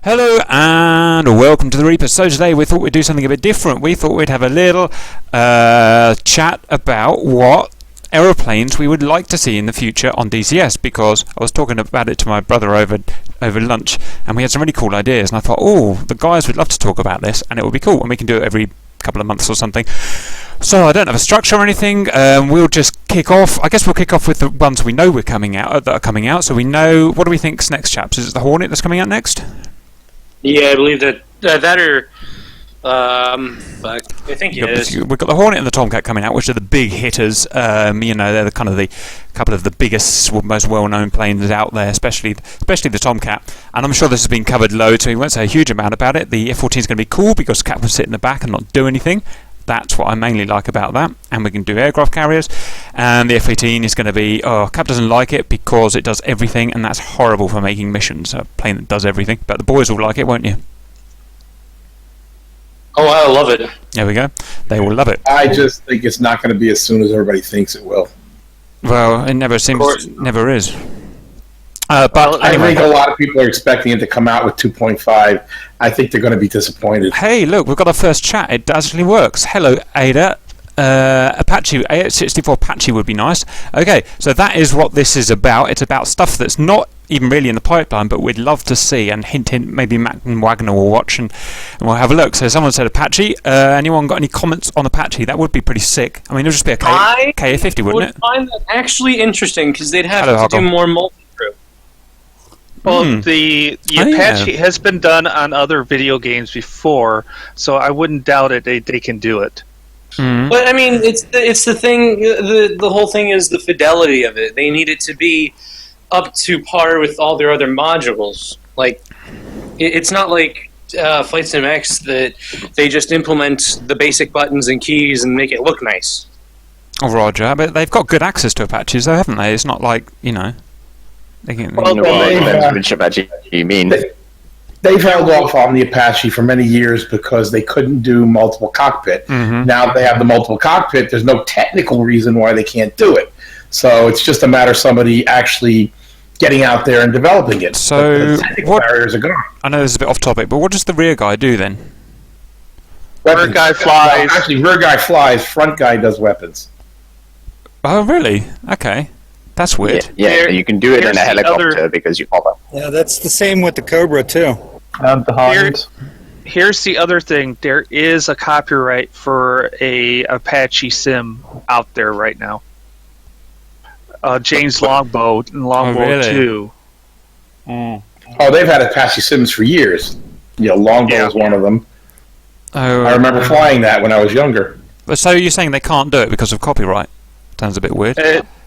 Hello and welcome to the Reaper. So today we thought we'd do something a bit different. We thought we'd have a little chat about what aeroplanes we would like to see in the future on DCS, because I was talking about it to my brother over lunch and we had some really cool ideas, and I thought, oh, the guys would love to talk about this and it would be cool, and we can do it every couple of months or something. So I don't have a structure or anything. We'll just kick off. I guess we'll kick off with the ones we know that are coming out. So we know, what do we think's next, chaps? Is it the Hornet that's coming out next? Yeah, I believe that I think it is. We've got the Hornet and the Tomcat coming out, which are the big hitters. They're the kind of the couple of the biggest, most well-known planes out there, especially the Tomcat. And I'm sure this has been covered loads, so we won't say a huge amount about it. The F-14 is going to be cool because Cap can sit in the back and not do anything. That's what I mainly like about that. And we can do aircraft carriers. And the F-18 is going to be... Oh, Cap doesn't like it because it does everything, and that's horrible for making missions, a plane that does everything. But the boys will like it, won't you? Oh, I love it. There we go. They will love it. I just think it's not going to be as soon as everybody thinks it will. Well, it never seems... Never is. But I anyway. think a lot of people are expecting it to come out with 2.5. I think they're going to be disappointed. Hey, look, we've got our first chat. It actually works. Hello, Ada. Apache, A64 Apache would be nice. Okay, so that is what this is about. It's about stuff that's not even really in the pipeline, but we'd love to see, and hint, maybe Mac and Wagner will watch and we'll have a look. So someone said Apache. Anyone got any comments on Apache? That would be pretty sick. I mean, it would just be a KA-50, wouldn't it? I would find that actually interesting, because they'd have to do more multi-crew. Well, the Apache has been done on other video games before, so I wouldn't doubt it. They can do it. Mm-hmm. But I mean, it's the thing. The whole thing is the fidelity of it. They need it to be up to par with all their other modules. Like, it's not like Flight Sim X that they just implement the basic buttons and keys and make it look nice. Oh, Roger, but they've got good access to Apaches, though, haven't they? It's not like, you know. Which Apache you mean? They've held off on the Apache for many years because they couldn't do multiple cockpit. Mm-hmm. Now that they have the multiple cockpit, there's no technical reason why they can't do it. So it's just a matter of somebody actually getting out there and developing it. So the technical barriers are gone. I know this is a bit off topic, but what does the rear guy do then? Rear guy flies. Actually, rear guy flies, front guy does weapons. Oh, really? Okay. That's weird. Yeah, you can do it in a helicopter because you hover. Yeah, that's the same with the Cobra, too. Here's the other thing. There is a copyright for a Apache sim out there right now. James Longbow and Longbow 2. Mm. Oh, they've had Apache sims for years. You know, Longbow is one of them. Oh, I remember flying that when I was younger. So you're saying they can't do it because of copyright? Sounds a bit weird.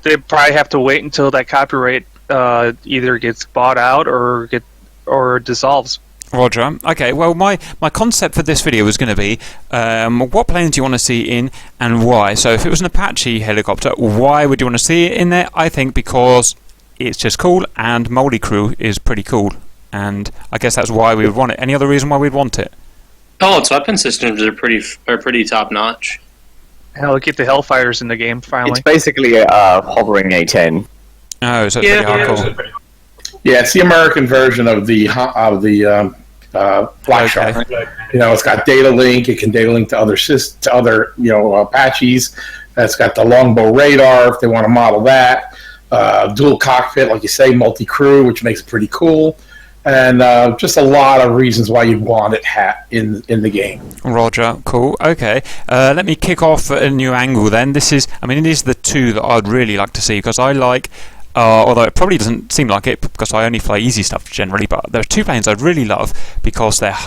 They probably have to wait until that copyright either gets bought out or dissolves. Roger. Okay, well, my concept for this video was going to be what planes do you want to see in and why? So if it was an Apache helicopter, why would you want to see it in there? I think because it's just cool, and Moldy Crew is pretty cool, and I guess that's why we would want it. Any other reason why we'd want it? Oh, its weapon systems are pretty top notch. Hell, get the Hellfighters in the game finally. It's basically a hovering A-10. Oh, so it's pretty hardcore. Yeah, it's the American version of the Black Shark. You know, it's got data link. It can data link to other Apaches. It's got the Longbow radar if they want to model that. Dual cockpit, like you say, multi-crew, which makes it pretty cool. And just a lot of reasons why you'd want it in the game. Roger, cool. Okay, let me kick off at a new angle then. These are the two that I'd really like to see, because I like, although it probably doesn't seem like it because I only fly easy stuff generally, but there are two planes I'd really love because they're,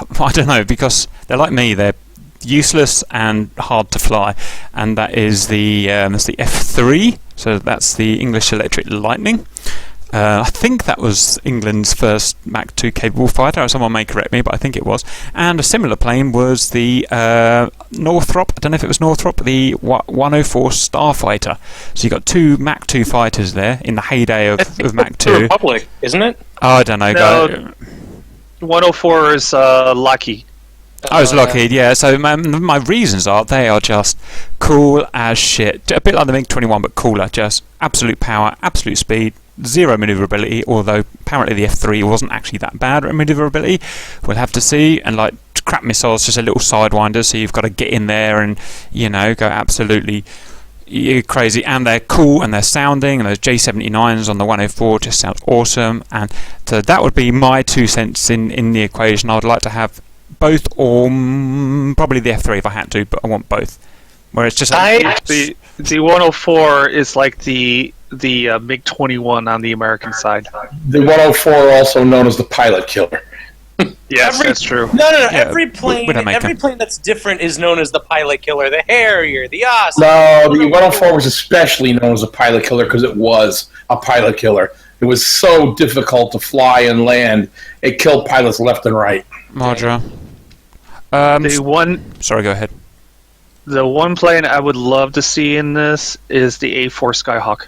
because they're like me, they're useless and hard to fly, and that's the F3, so that's the English Electric Lightning. I think that was England's first Mach 2 capable fighter. Someone may correct me, but I think it was. And a similar plane was the Northrop. I don't know if it was Northrop, the 104 Starfighter. So you got two Mach 2 fighters there in the heyday of Mach 2. The Republic, isn't it? Oh, I don't know. No, 104 is Lockheed. I was Lockheed, yeah. So my reasons are they are just cool as shit. A bit like the MiG-21, but cooler. Just absolute power, absolute speed. zero maneuverability, although apparently the F3 wasn't actually that bad at maneuverability. We'll have to see. And like crap missiles, just a little sidewinder, so you've got to get in there and, you know, go absolutely crazy. And they're cool and they're sounding, and those J79s on the 104 just sounds awesome. And so that would be my 2 cents in the equation. I would like to have both, or probably the F3 if I had to, but I want both. Where it's just the 104 is like the MiG-21 on the American side. The 104, also known as the pilot killer. Yes, that's true. No. Yeah, every plane that's different is known as the pilot killer. The Harrier, the Osprey. No, the 104 was especially known as a pilot killer because it was a pilot killer. It was so difficult to fly and land. It killed pilots left and right. Roger. Sorry, go ahead. The one plane I would love to see in this is the A4 Skyhawk.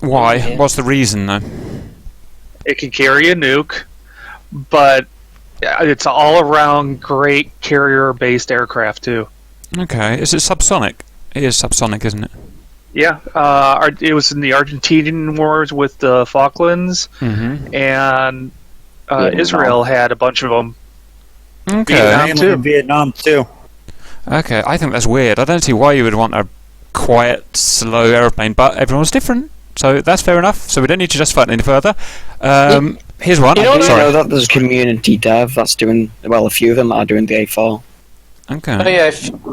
Why? Yeah. What's the reason, though? It can carry a nuke, but it's all-around great carrier-based aircraft, too. Okay. Is it subsonic? It is subsonic, isn't it? Yeah. It was in the Argentinian wars with the Falklands, and Israel had a bunch of them. Okay. Vietnam too. Okay, I think that's weird. I don't see why you would want a quiet, slow aeroplane, but everyone's different, so that's fair enough. So we don't need to justify it any further. Here's one. I know that there's a community dev that's doing, well, a few of them are doing the A4. Okay. Oh, yeah,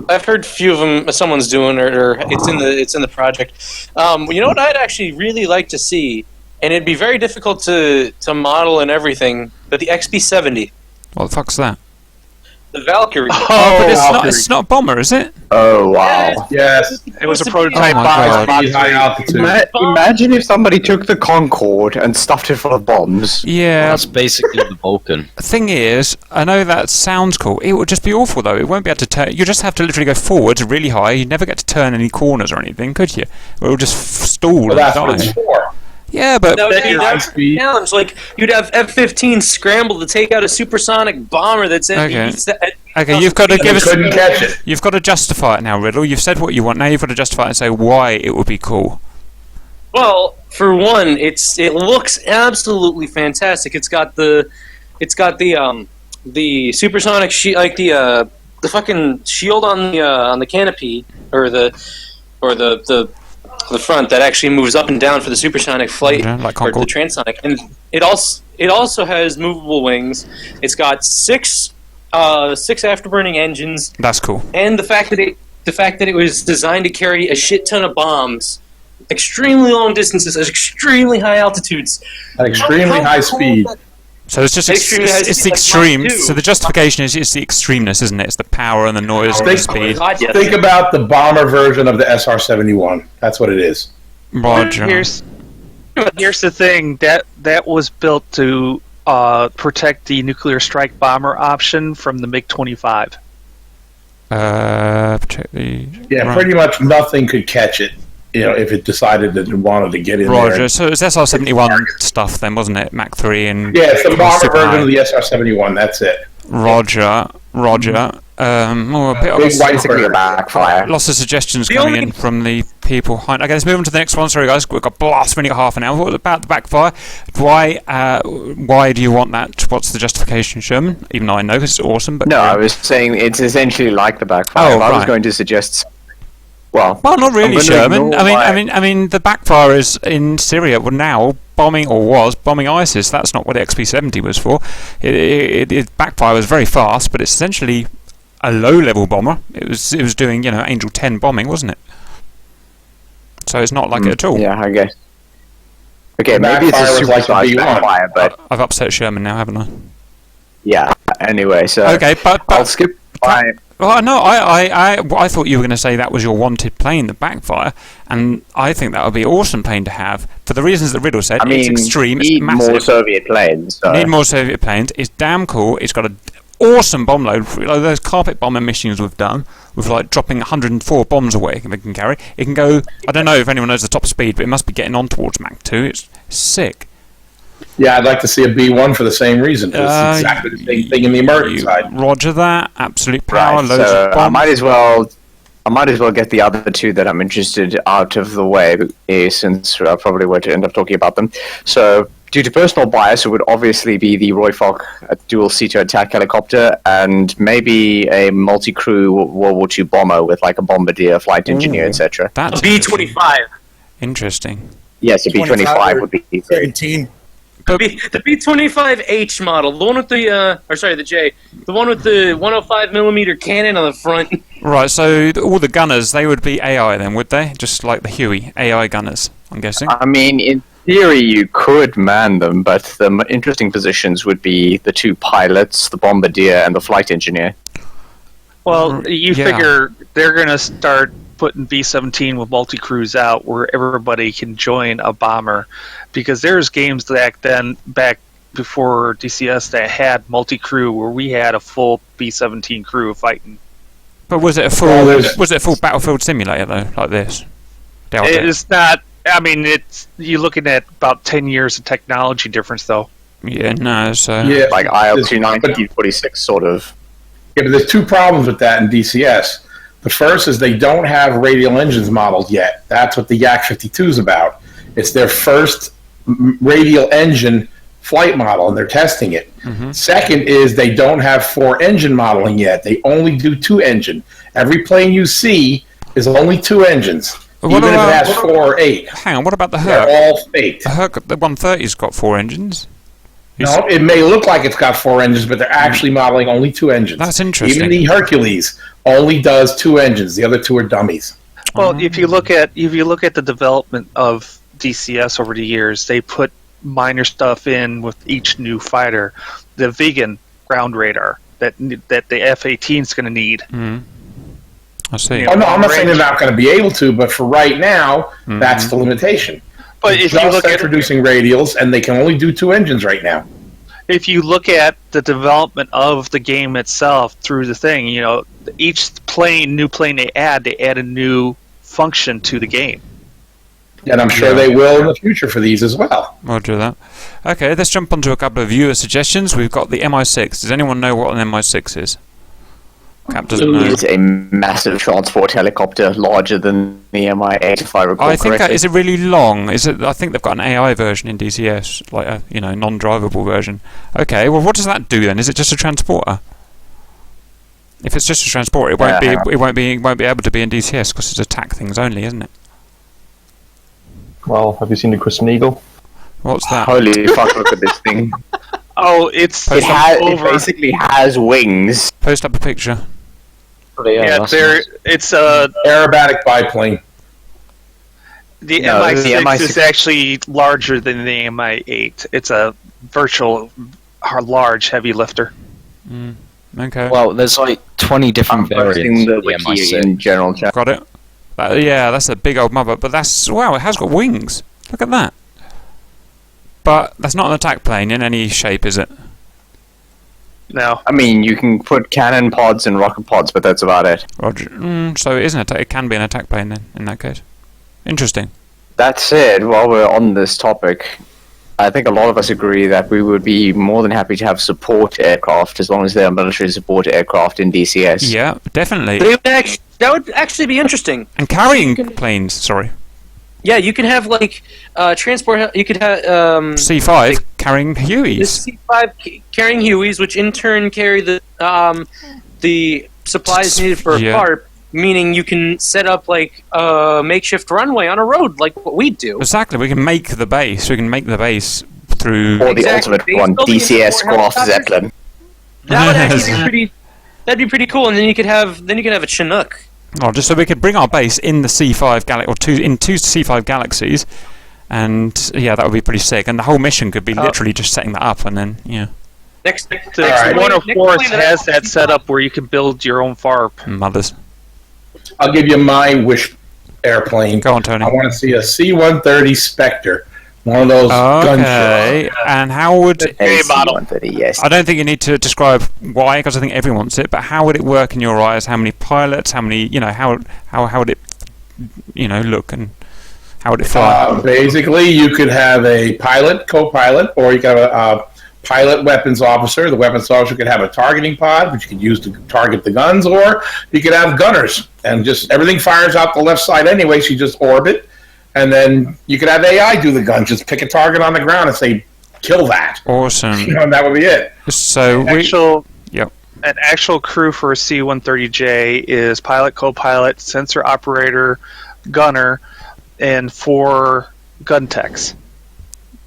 I've heard a few of them. Someone's doing, or it's in the project. You know what I'd actually really like to see, and it'd be very difficult to model and everything, but the XB-70, What the fuck's that? the Valkyrie. Oh, but it's not a bomber, is it? Oh, wow. Yes. It was a prototype Oh my bomber. God. High altitude. Imagine if somebody took the Concorde and stuffed it full of bombs. Yeah. That's basically the Vulcan. The thing is, I know that sounds cool. It would just be awful, though. It won't be able to turn. You just have to literally go forwards really high. You'd never get to turn any corners or anything, could you? Or it would just stall Well, and that's what it's die. for. Yeah, but That would be high a speed. challenge. Like, you'd have F-15 scramble to take out a supersonic bomber that's Okay. Okay, you've got to give us. Couldn't catch it. You've got to justify it now, Riddle. You've said what you want. Now you've got to justify it and say why it would be cool. Well, for one, it looks absolutely fantastic. It's got the supersonic like the fucking shield on the canopy, or the front that actually moves up and down for the supersonic flight, Okay, like or the Concorde. transonic, and it also has movable wings. It's got six afterburning engines, That's cool. and the fact that it was designed to carry a shit ton of bombs, extremely long distances at extremely high altitudes, At extremely high speed. So it's just Extreme has it's the like extreme. Mach 2. So the justification is it's the extremeness, isn't it? It's the power and the noise and the speed. God, yes. Think about the bomber version of the SR-71. That's what it is. Roger. Here's the thing that was built to protect the nuclear strike bomber option from the MiG-25. Particularly. Yeah, right. pretty much nothing could catch it, you know, if it decided that it wanted to get in Roger. there. So it's SR-71 stuff then, wasn't it? Mach 3 and. Yeah, it's the bomber Super version high. of the SR-71. That's it. Roger. A bit Big white Basically a bird. backfire. lots of suggestions The coming only- in from the people behind. Okay, let's move on to the next one. Sorry, guys, we've got blast. We only got half an hour. What about the backfire? Why do you want that? What's the justification, Sherman? Even though I know this is awesome, but No, I was saying it's essentially like the backfire. Oh, I was right. going to suggest. Well, not I'm really, gonna Sherman. ignore why- I mean, the backfire is in Syria. Well, now bombing ISIS. That's not what the XP-70 was for. It backfire was very fast, but it's essentially a low-level bomber. It was doing Angel 10 bombing, wasn't it? So it's not like it at all. Yeah, I guess. Okay, The maybe it's a backfire was like the supersized B1. backfire, but I've upset Sherman now, haven't I? yeah. Anyway, so Okay, but I'll skip by. well, no, I thought you were going to say that was your wanted plane, the backfire, and I think that would be an awesome plane to have for the reasons that Riddle said. I mean, it's extreme, it's need massive. more Soviet planes. So. Need more Soviet planes. It's damn cool. It's got an awesome bomb load. Like those carpet bomber missions we've done, with like dropping 104 bombs away it can carry. It can go. I don't know if anyone knows the top speed, but it must be getting on towards Mach 2. It's sick. Yeah, I'd like to see a B-1 for the same reason. It's exactly the same thing in the American side. Roger that. Absolute power. Right, Loads so of I bombs. might as well I might as well get the other two that I'm interested out of the way, since I probably would end up talking about them. So, due to personal bias, it would obviously be the Roy Foch dual-seater attack helicopter, and maybe a multi-crew World War II bomber with like a bombardier, flight engineer, etc. That's B-25. interesting. Yes, a B-25 would be great. 17. The B-25H model, the one with the J, the one with the 105mm cannon on the front. Right, so all the gunners, they would be AI then, would they? Just like the Huey, AI gunners, I'm guessing. I mean, in theory, you could man them, but the interesting positions would be the two pilots, the bombardier, and the flight engineer. Well, you Yeah. figure they're going to start putting B-17 with multi-crews out where everybody can join a bomber, because there's games back before DCS that had multi-crew where we had a full B-17 crew fighting. But was it a full battlefield simulator though, like this? It is not. I mean, you're looking at about 10 years of technology difference, though. Yeah, no. So Yeah, Like IL-2 1946, sort of. Yeah, but there's two problems with that in DCS. The first is they don't have radial engines modeled yet. That's what the Yak-52 is about. It's their first radial engine flight model, and they're testing it. Mm-hmm. Second is they don't have 4-engine modeling yet. They only do 2-engine. Every plane you see is only 2 engines, What even if about- it has 4 or 8. hang on, what about the They're Herc? all faked. The Herc, the 130's got 4 engines. No, it may look like it's got 4 engines, but they're actually modeling only 2 engines. That's interesting. Even the Hercules only does 2 engines. The other 2 are dummies. Well, if you look at the development of DCS over the years, they put minor stuff in with each new fighter. The vegan ground radar that the F-18 is going to need. Mm. I see. Yeah. Oh, no, I'm not saying they're not going to be able to, but for right now, that's the limitation. But They're if you just look at introducing radials, and they can only do 2 engines right now. if you look at the development of the game itself through the thing, you know, each new plane they add a new function to the game. And I'm sure they will in the future for these as well. We'll do that. Okay, let's jump onto a couple of viewer suggestions. We've got the MI6. Does anyone know what an MI6 is? Cap doesn't know. It's a massive transport helicopter, larger than the Mi-8, if I recall I think correctly. is it really long? Is it? I think they've got an AI version in DCS, like a non-drivable version. Okay, well, what does that do then? Is it just a transporter? If it's just a transporter, it won't be. It won't be able to be in DCS because it's attack things only, isn't it? Well, have you seen the Christian Eagle? What's that? Holy fuck, look at this thing. Oh, it basically has wings. Post up a picture. Yeah, it's a Aerobatic biplane. the No, Mi-6 the Mi-6 is actually larger than the Mi-8. It's a virtual large heavy lifter. Okay. Well, there's like 20 different variants the of the wiki MI6. in general chat. Got it. Yeah, that's a big old mother. But that's wow. It has got wings. Look at that. But that's not an attack plane in any shape, is it? No. I mean, you can put cannon pods and rocket pods, but that's about it. Roger. So it isn't. It can be an attack plane then. In that case. Interesting. That said, while we're on this topic, I think a lot of us agree that we would be more than happy to have support aircraft as long as they are military support aircraft in DCS. Yeah, definitely. That would actually be interesting. And carrying planes. Sorry. Yeah, you can have like transport. You could have C5 carrying the Hueys. C5 carrying Hueys, which in turn carry the supplies needed for a FARP. Meaning you can set up like a makeshift runway on a road, like what we do. Exactly. We can make the base. We can make the base through. Or the ultimate one, DCS Graf Zeppelin. That would actually be pretty. That'd be pretty cool, and then you could have a Chinook. Oh, just so we could bring our base in the C5 two C5 galaxies, and yeah, that would be pretty sick. And the whole mission could be literally just setting that up, and then Next One of Force has that set up where you can build your own FARP. mothers. I'll give you my wish airplane. Go on, Tony. I want to see a C-130 Spectre. One of those Okay, and how would yes. I don't think you need to describe why, because I think everyone wants it. But how would it work in your eyes? How many pilots? How many? How would it? Look, and how would it fly? Basically, you could have a pilot, co-pilot, or you could have a pilot weapons officer. The weapons officer could have a targeting pod, which you could use to target the guns, or you could have gunners, and just everything fires out the left side anyway, so you just orbit, and then you could have AI do the gun. Just pick a target on the ground and say, kill that. Awesome. And that would be it. So an actual crew for a C-130J is pilot, co-pilot, sensor operator, gunner, and 4 gun techs.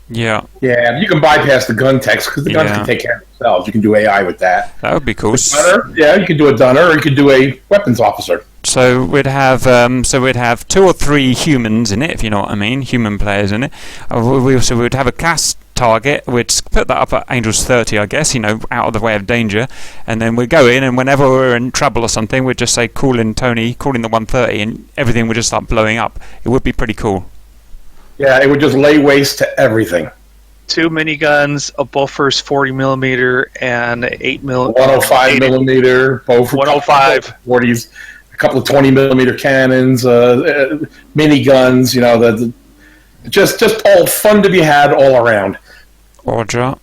Yeah. Yeah, you can bypass the gun techs because the guns can take care of themselves. You can do AI with that. That would be cool. Gunner, yeah, you could do a gunner, or you could do a weapons officer. So we'd have 2 or 3 humans in it, if you know what I mean, human players in it. We'd have a cast target. We'd put that up at Angels 30, I guess, out of the way of danger, and then we'd go in, and whenever we're in trouble or something, we'd just say, call in Tony, call in the 130, and everything would just start blowing up. It would be pretty cool. Yeah, it would just lay waste to everything. 2 miniguns, a Bofors 40mm, and 8mm. 105 millimeter, both 105 40s, a couple of 20mm cannons, mini guns. Just all fun to be had all around. Roger.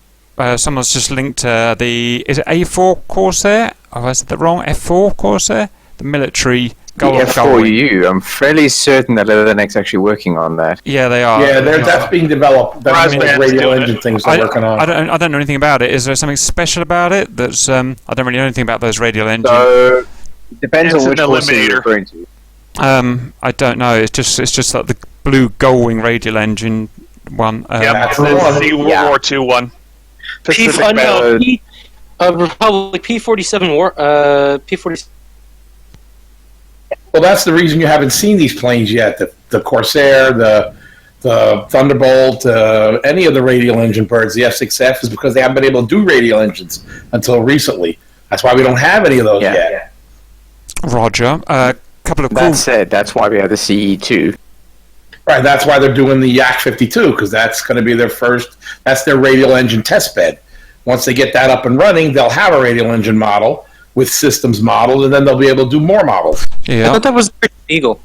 Someone's just linked is it A4 Corsair? Oh, is it the wrong F4 Corsair? The military goal. The F4U. I'm fairly certain that Linux actually working on that. Yeah, they are. Yeah, that's being developed. That's one of the radial engine things they're working on. I don't know anything about it. Is there something special about it? That's I don't really know anything about those radial engines. So it depends on which one you're referring to. I don't know. It's just like the blue Gullwing radial engine one. That's the World War II one. Republic P-47 P-47. Well, that's the reason you haven't seen these planes yet. The Corsair, the Thunderbolt, any of the radial engine birds, the F6F, is because they haven't been able to do radial engines until recently. That's why we don't have any of those yet. Roger. Couple of That said, that's why we have the CE2. Right, that's why they're doing the Yak 52, because that's going to be that's their radial engine test bed. Once they get that up and running, they'll have a radial engine model with systems modeled, and then they'll be able to do more models. Yeah. I thought that was Christian Eagle.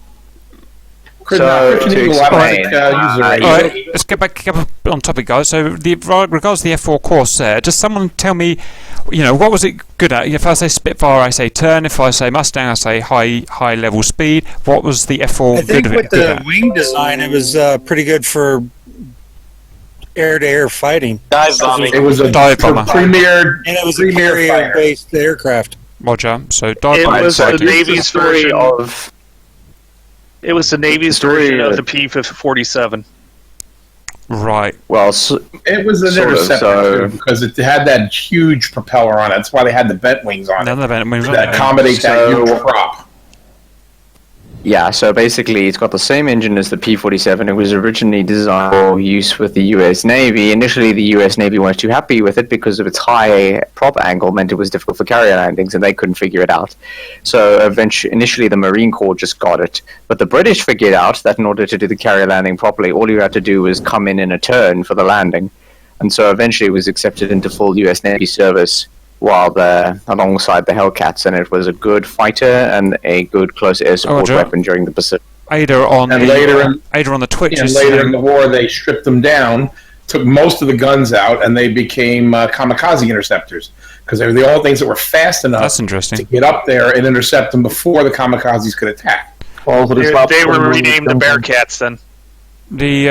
Christian Eagle, all right, let's get back up on topic, guys. So, regards to the F4 Corsair, just someone tell me, what was it good at? If I say Spitfire, I say turn. If I say Mustang, I say high level speed. What was the F4 I think good with at? the wing design, it was pretty good for air-to-air fighting. Dive bombing. It was a dive bomber. Premier, and it was a carrier-based aircraft. Roger. So dive it bomber. was the Navy's version of. It was the Navy's version of the P-47. Right. Well, it was an Interceptor because it had that huge propeller on it. That's why they had the bent wings on it. That accommodate that huge prop. Yeah, so basically it's got the same engine as the P-47. It was originally designed for use with the US Navy. Initially, the US Navy weren't too happy with it because of its high prop angle meant it was difficult for carrier landings, and they couldn't figure it out. So initially the Marine Corps just got it. But the British figured out that in order to do the carrier landing properly, all you had to do was come in a turn for the landing. And so eventually it was accepted into full US Navy service alongside the Hellcats, and it was a good fighter and a good close air support weapon during the Pacific. Ada on the Twitch. And later in the war, they stripped them down, took most of the guns out, and they became kamikaze interceptors because they were the only things that were fast enough to get up there and intercept them before the kamikazes could attack. They were renamed the Bearcats then. The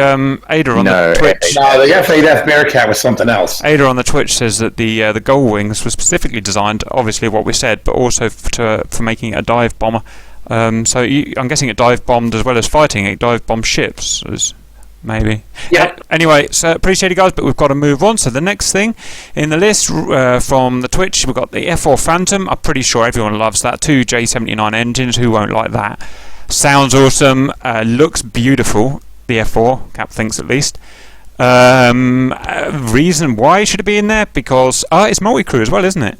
Ada on the Twitch. No, the F8F Bearcat was something else. Ada on the Twitch says that the Gullwings were specifically designed, obviously what we said, but also for making a dive bomber. So I'm guessing it dive bombed as well as fighting. It dive bombed ships, maybe. Yeah. Anyway, so appreciate it, guys, but we've got to move on. So the next thing in the list from the Twitch, we've got the F4 Phantom. I'm pretty sure everyone loves that. 2 J79 engines. Who won't like that? Sounds awesome. Looks beautiful. The F4, Cap thinks at least. Reason why it should be in there? Because it's multi-crew as well, isn't it?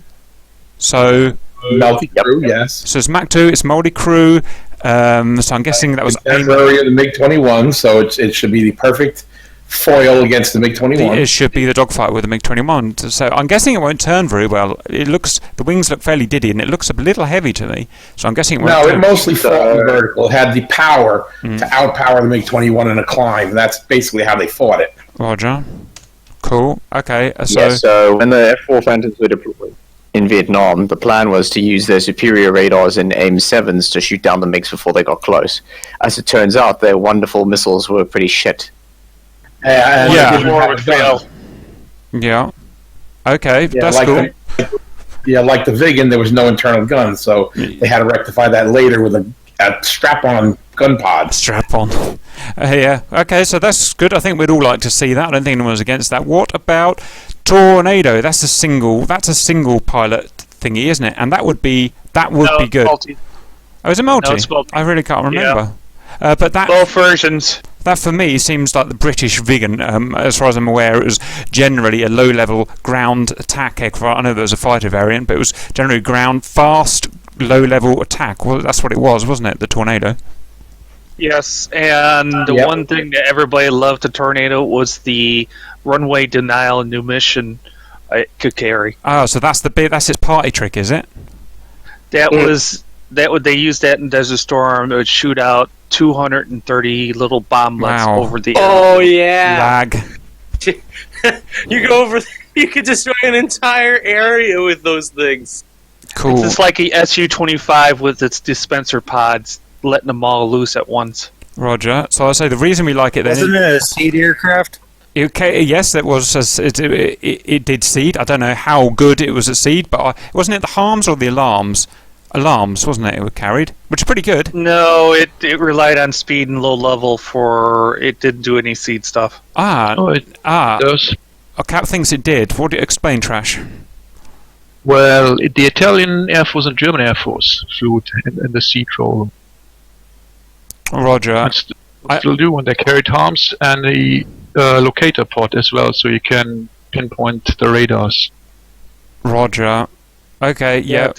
So multi-crew, yes. So it's Mach 2, it's multi-crew. So I'm guessing that was contemporary of the MiG-21, so it should be the perfect foil against the MiG-21. It should be the dogfight with the MiG-21. So I'm guessing it won't turn very well. The wings look fairly diddy, and it looks a little heavy to me. So I'm guessing it won't turn. No, it mostly fought in vertical. It had the power to outpower the MiG-21 in a climb. And that's basically how they fought it. Roger. Cool. Okay. So when the F-4 Phantoms were deployed in Vietnam, the plan was to use their superior radars and AIM-7s to shoot down the MiGs before they got close. As it turns out, their wonderful missiles were pretty shit. Yeah. Fail. Yeah. Okay. That's like cool. Like the Vigan, there was no internal gun, so they had to rectify that later with a strap-on gun pod. Strap-on. Yeah. Okay. So that's good. I think we'd all like to see that. I don't think anyone was against that. What about Tornado? That's a single pilot thingy, isn't it? And that would be good. Multi. Oh, is it multi? No, it's multi. I really can't remember. But that both versions. That for me seems like the British Vigan. As far as I'm aware, it was generally a low-level ground attack aircraft. I know there was a fighter variant, but it was generally ground, fast, low-level attack. Well, that's what it was, wasn't it? The Tornado. Yes, and the one thing that everybody loved the Tornado was the runway denial new mission it could carry. Oh, so that's its party trick, is it? They used that in Desert Storm. It would shoot out 230 little bomblets over the air. Oh yeah, lag. You go over. You could destroy an entire area with those things. Cool. It's just like a Su-25 with its dispenser pods, letting them all loose at once. Roger. So I say the reason we like it then. Wasn't it a seed aircraft? Okay, yes, it was. It did seed. I don't know how good it was at seed, but wasn't it the harms or the alarms? Alarms, wasn't it? It was carried, which is pretty good. No, it relied on speed and low level for. It didn't do any seed stuff. It does. Cap thinks it did. What did it explain, Trash? Well, the Italian Air Force and German Air Force flew it in the seed role. Roger. Still do when they carried harms and the locator pod as well, so you can pinpoint the radars. Roger. Okay. Yeah.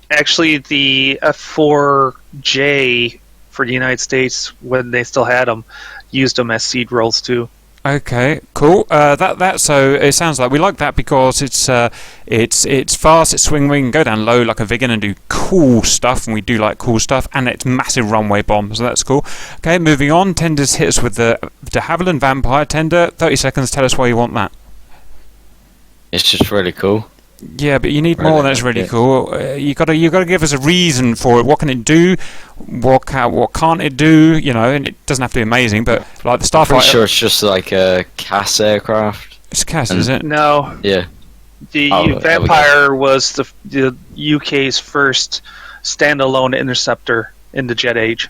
Actually, the F4J for the United States, when they still had them, used them as seed rolls too. Okay, cool. So it sounds like we like that because it's fast, it's swing wing, go down low like a Vigan and do cool stuff, and we do like cool stuff, and it's massive runway bomb, so that's cool. Okay, moving on. Tender's hit us with the de Havilland Vampire. Tender, 30 seconds. Tell us why you want that. It's just really cool. Yeah, but you need more than it's really cool. You gotta give us a reason for it. What can it do? What can't it do? You know, and it doesn't have to be amazing, but like the Starfighter. I'm pretty sure it's just like a CAS aircraft. It's CAS, is it? No. Yeah. The Vampire was the UK's first standalone interceptor in the jet age.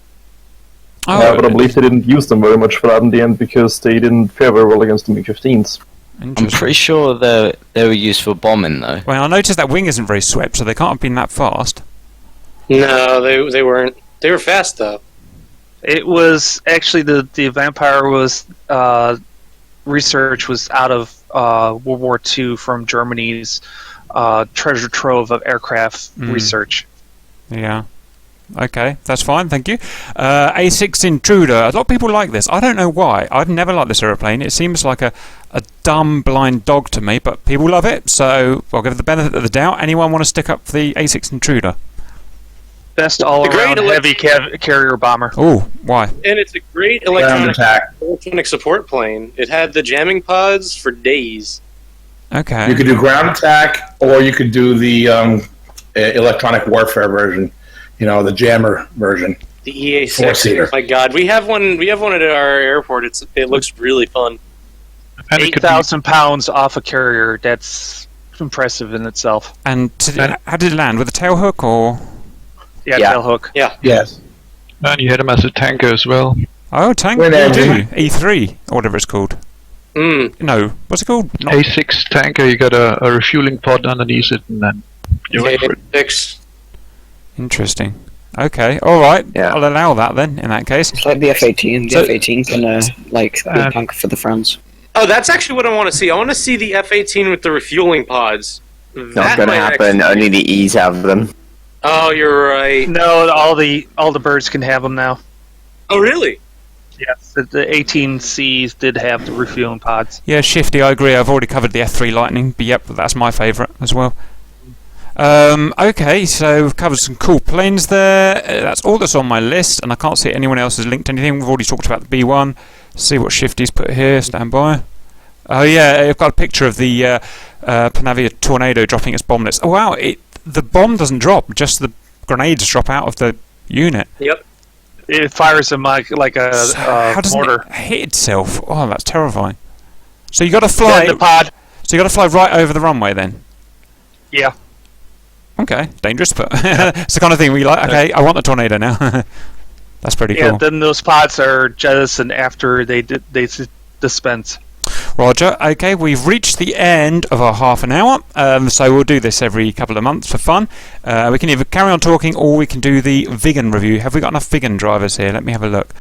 Oh, yeah, but I believe they didn't use them very much for that in the end because they didn't fare very well against the MiG-15s. I'm pretty sure they were used for bombing though. Well, I noticed that wing isn't very swept, so they can't have been that fast. No, they weren't. They were fast though. It was actually the Vampire was research was out of World War II from Germany's treasure trove of aircraft research. Yeah. Okay, that's fine, thank you. A6 Intruder. A lot of people like this. I don't know why. I've never liked this aeroplane. It seems like a dumb blind dog to me, but people love it, so I'll give it the benefit of the doubt. Anyone want to stick up for the A6 Intruder? Best all-around heavy carrier bomber. Oh, why? And it's a great electronic support plane. It had the jamming pods for days. Okay. You could do ground attack, or you could do the electronic warfare version. You know, the jammer version. The EA6. Oh my God, we have one. We have one at our airport. It looks really fun. 8,000 pounds off a carrier. That's impressive in itself. And how did it land? With a tail hook or? Yeah, tail hook. Yeah. Yes. And you had him as a tanker as well. Oh, tanker. E3 or whatever it's called. No, what's it called? A6 tanker. You got a refueling pod underneath it, and then you went for it. A6. Interesting. Okay, all right. Yeah. I'll allow that then. In that case, It's like the F-18. The F-18 can like be a tanker for the France. Oh, that's actually what I want to see. I want to see the F-18 with the refueling pods. Not going to happen. Only the E's have them. Oh, you're right. No, all the birds can have them now. Oh, really? Yes, the 18Cs did have the refueling pods. yeah, Shifty. I agree. I've already covered the F3 Lightning, but yep, that's my favourite as well. Okay, so we've covered some cool planes there. That's all that's on my list, and I can't see anyone else has linked anything. We've already talked about the B1. See what Shifty's put here. Stand by. Oh yeah, I've got a picture of the Panavia Tornado dropping its bomblets. Oh wow, the bomb doesn't drop, just the grenades drop out of the unit. Yep. It fires them like a How does mortar. it hit itself? Oh, that's terrifying. So you got to fly. Yeah, the pod. So you got to fly right over the runway then. Yeah. Okay, dangerous, but it's the kind of thing we like. Okay, I want the tornado now. That's pretty Yeah, cool. then those pods are jettisoned after they dispense. Roger. Okay, we've reached the end of our half an hour, so we'll do this every couple of months for fun. We can either carry on talking or we can do the vegan review. Have we got enough vegan drivers here? Let me have a look.